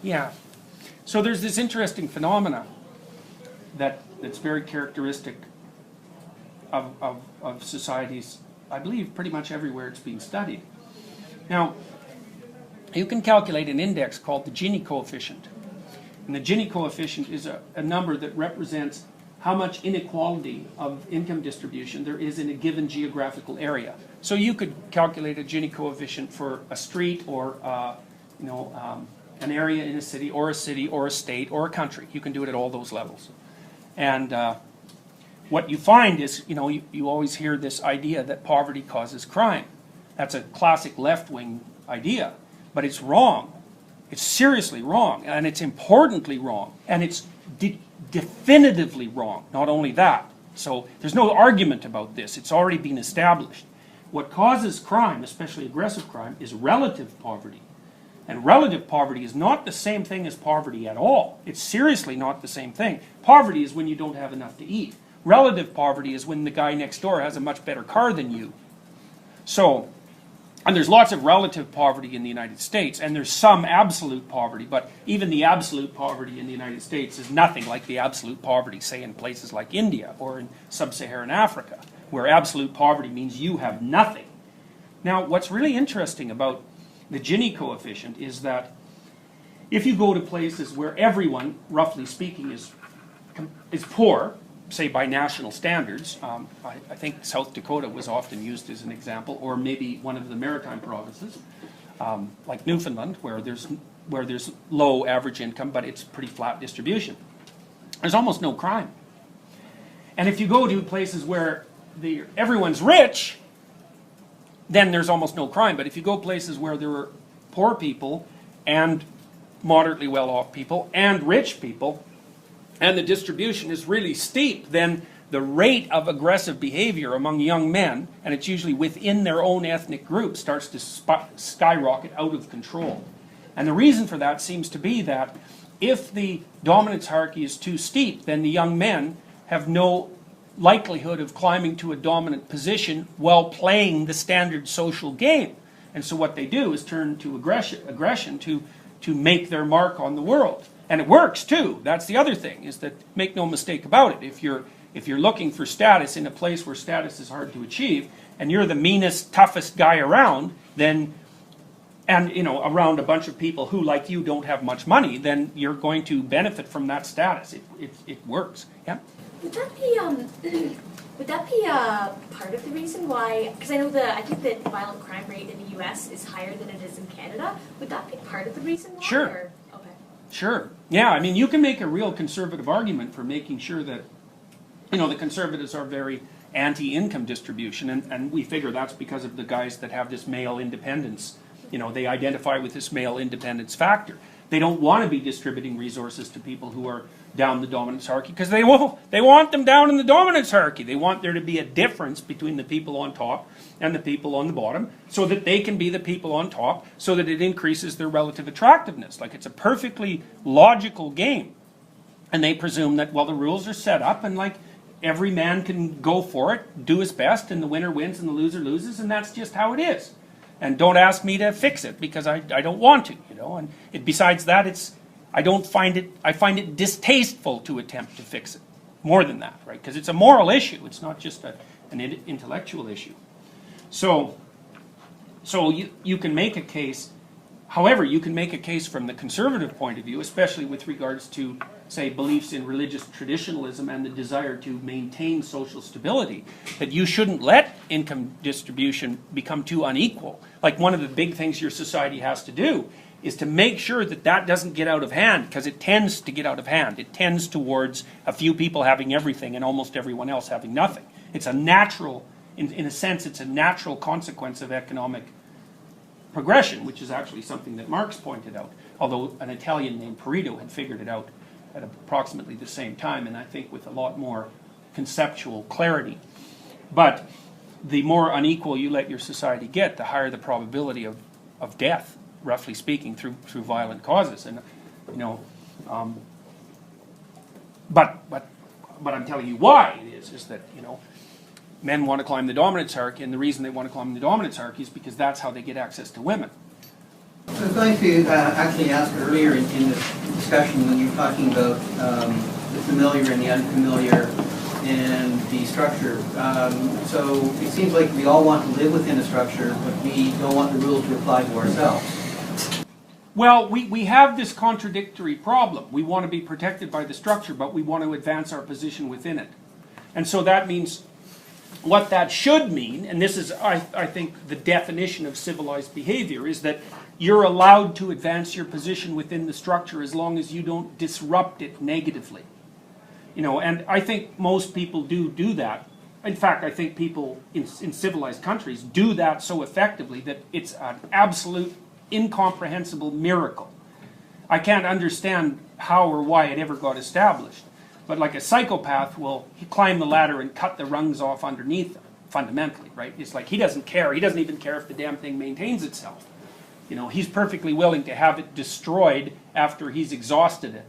Yeah. So there's this interesting phenomena that's very characteristic of societies, I believe, pretty much everywhere it's being studied. Now, you can calculate an index called the Gini coefficient. And the Gini coefficient is a number that represents how much inequality of income distribution there is in a given geographical area. So you could calculate a Gini coefficient for a street or an area in a city or a state or a country. You can do it at all those levels. And what you find is, you always hear this idea that poverty causes crime. That's a classic left-wing idea, but it's wrong. It's seriously wrong, and it's importantly wrong, and it's definitively wrong. Not only that. So there's no argument about this. It's already been established. What causes crime, especially aggressive crime, is relative poverty. And relative poverty is not the same thing as poverty at all. It's seriously not the same thing. Poverty is when you don't have enough to eat. Relative poverty is when the guy next door has a much better car than you. So, and there's lots of relative poverty in the United States, and there's some absolute poverty, but even the absolute poverty in the United States is nothing like the absolute poverty, say, in places like India or in sub-Saharan Africa, where absolute poverty means you have nothing. Now, what's really interesting about the Gini coefficient is that if you go to places where everyone, roughly speaking, is poor, say by national standards, I think South Dakota was often used as an example, or maybe one of the maritime provinces, like Newfoundland, where there's low average income, but it's pretty flat distribution. There's almost no crime. And if you go to places where everyone's rich, then there's almost no crime. But if you go places where there are poor people and moderately well-off people and rich people, and the distribution is really steep, then the rate of aggressive behavior among young men, and it's usually within their own ethnic group, starts to skyrocket out of control. And the reason for that seems to be that if the dominance hierarchy is too steep, then the young men have no likelihood of climbing to a dominant position while playing the standard social game. And so what they do is turn to aggression to make their mark on the world. And it works too. That's the other thing, is that, make no mistake about it, if you're looking for status in a place where status is hard to achieve, and you're the meanest, toughest guy around, then, and around a bunch of people who, like you, don't have much money, then you're going to benefit from that status. It works. Yeah. Would that be part of the reason why? Because I think the violent crime rate in the U.S. is higher than it is in Canada. Would that be part of the reason why? Sure. Or? Okay. Sure. Yeah. I mean, you can make a real conservative argument for making sure that the conservatives are very anti-income distribution, and we figure that's because of the guys that have this male independence. They identify with this male independence factor. They don't want to be distributing resources to people who are down the dominance hierarchy, because they want them down in the dominance hierarchy. They want there to be a difference between the people on top and the people on the bottom, so that they can be the people on top, so that it increases their relative attractiveness. Like, it's a perfectly logical game. And they presume that, well, the rules are set up, and like every man can go for it, do his best, and the winner wins and the loser loses, and that's just how it is. And don't ask me to fix it, because I don't want to, And besides that, I find it distasteful to attempt to fix it. More than that, right? Because it's a moral issue. It's not just an intellectual issue. So you can make a case. However, you can make a case from the conservative point of view, especially with regards to, say, beliefs in religious traditionalism and the desire to maintain social stability, that you shouldn't let income distribution become too unequal. Like, one of the big things your society has to do is to make sure that that doesn't get out of hand, because it tends to get out of hand. It tends towards a few people having everything and almost everyone else having nothing. It's a natural, in a sense, it's a natural consequence of economic progression, which is actually something that Marx pointed out, although an Italian named Pareto had figured it out at approximately the same time, and I think with a lot more conceptual clarity. But the more unequal you let your society get, the higher the probability of death, roughly speaking, through violent causes. And but I'm telling you why it is that men want to climb the dominance hierarchy, and the reason they want to climb the dominance hierarchy is because that's how they get access to women. I was going to actually ask earlier in the discussion when you were talking about the familiar and the unfamiliar and the structure. So it seems like we all want to live within a structure, but we don't want the rules to apply to ourselves. Well, we have this contradictory problem. We want to be protected by the structure, but we want to advance our position within it. And so that means, what that should mean, and this is, I think, the definition of civilized behavior, is that you're allowed to advance your position within the structure as long as you don't disrupt it negatively. You know, and I think most people do that. In fact, I think people in civilized countries do that so effectively that it's an absolute incomprehensible miracle. I can't understand how or why it ever got established. But like a psychopath will climb the ladder and cut the rungs off underneath them, fundamentally, right? It's like he doesn't care. He doesn't even care if the damn thing maintains itself. You know, he's perfectly willing to have it destroyed after he's exhausted it.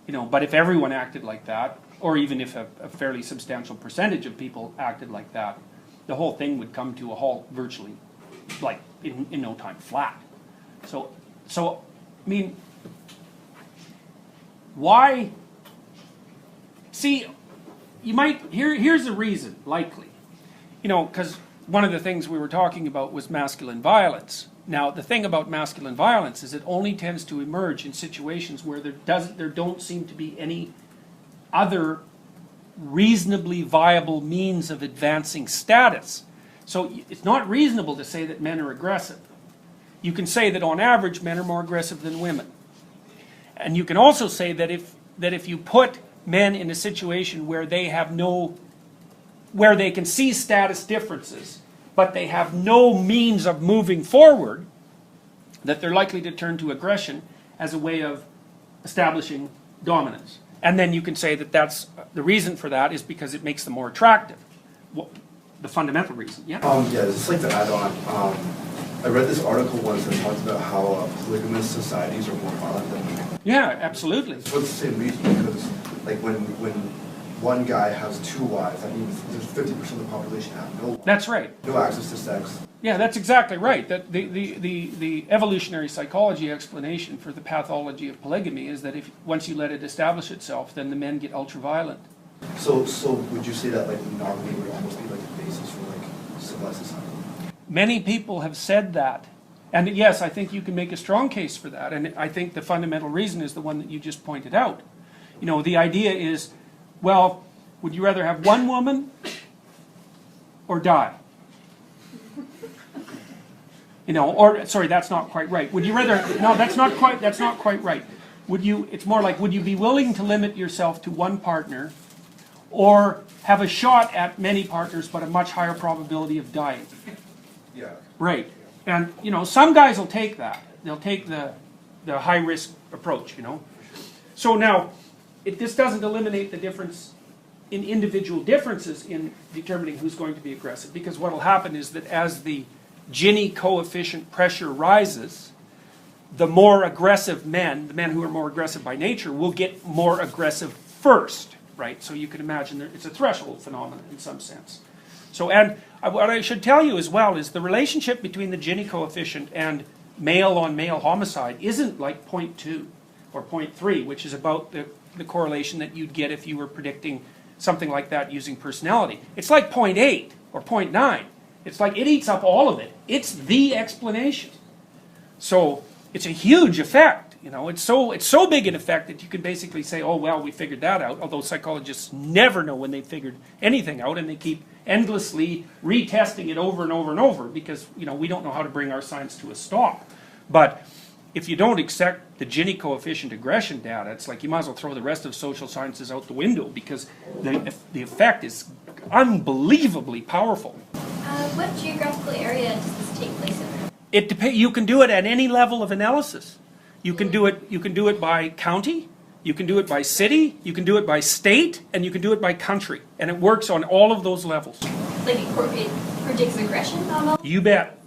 You know, but if everyone acted like that, or even if a fairly substantial percentage of people acted like that, the whole thing would come to a halt virtually, like in no time flat. So I mean, why? See, you might, here's a reason, likely. You know, because one of the things we were talking about was masculine violence. Now, the thing about masculine violence is it only tends to emerge in situations where there don't seem to be any other reasonably viable means of advancing status. So it's not reasonable to say that men are aggressive. You can say that on average men are more aggressive than women. And you can also say that if you put men in a situation where they have where they can see status differences, but they have no means of moving forward, that they're likely to turn to aggression as a way of establishing dominance. And then you can say that the reason for that is because it makes them more attractive. Well, the fundamental reason, yeah? Yeah, just like to add on, I read this article once that talked about how polygamous societies are more violent than women. Yeah, absolutely. For the same reason, because like when one guy has two wives, that means there's 50% of the population have no. That's right. No access to sex. Yeah, that's exactly right. That the evolutionary psychology explanation for the pathology of polygamy is that once you let it establish itself, then the men get ultra-violent. So would you say that like monogamy would almost be like the basis for like civilized society? Many people have said that. And yes, I think you can make a strong case for that. And I think the fundamental reason is the one that you just pointed out. You know, the idea is, well, would you rather have one woman or die? You know, or sorry, that's not quite right. Would you rather? No, that's not quite right. Would you? It's more like, would you be willing to limit yourself to one partner, or have a shot at many partners but a much higher probability of dying? Yeah. Right. And you know, some guys will take that. They'll take the high risk approach. You know. So now, this doesn't eliminate the difference in individual differences in determining who's going to be aggressive, because what will happen is that as the Gini coefficient pressure rises, the more aggressive men, the men who are more aggressive by nature, will get more aggressive first, right? So you can imagine it's a threshold phenomenon in some sense. So, and what I should tell you as well is the relationship between the Gini coefficient and male-on-male homicide isn't like 0.2 or 0.3, which is about the correlation that you'd get if you were predicting something like that using personality. It's like 0.8 or 0.9. It's like it eats up all of it. It's the explanation. So it's a huge effect. You know, it's so big an effect that you can basically say, oh well, we figured that out. Although psychologists never know when they figured anything out, and they keep endlessly retesting it over and over and over because we don't know how to bring our science to a stop. But if you don't accept the Gini coefficient aggression data, it's like you might as well throw the rest of social sciences out the window, because the effect is unbelievably powerful. What geographical area does this take place in? It depends. You can do it at any level of analysis. You can do it by county, you can do it by city, you can do it by state, and you can do it by country, and it works on all of those levels. Like it predicts aggression on all? You bet.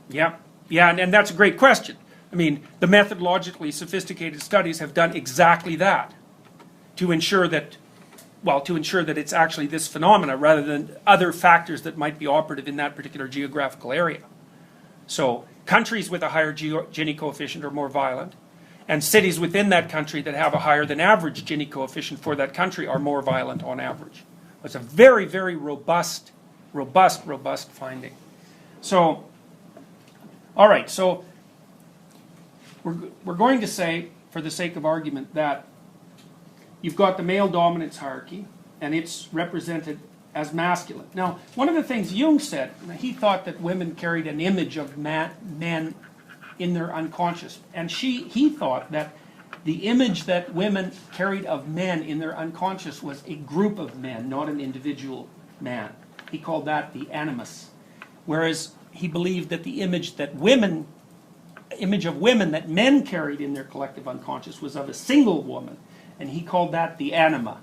Yeah, and that's a great question. I mean, the methodologically sophisticated studies have done exactly that to ensure that it's actually this phenomena rather than other factors that might be operative in that particular geographical area. So countries with a higher Gini coefficient are more violent, and cities within that country that have a higher than average Gini coefficient for that country are more violent on average. It's a very, very robust finding. So, all right, so we're going to say, for the sake of argument, that you've got the male dominance hierarchy, and it's represented as masculine. Now, one of the things Jung said, he thought that women carried an image of men in their unconscious, and he thought that the image that women carried of men in their unconscious was a group of men, not an individual man. He called that the animus. Whereas he believed that the image of women that men carried in their collective unconscious was of a single woman, and he called that the anima.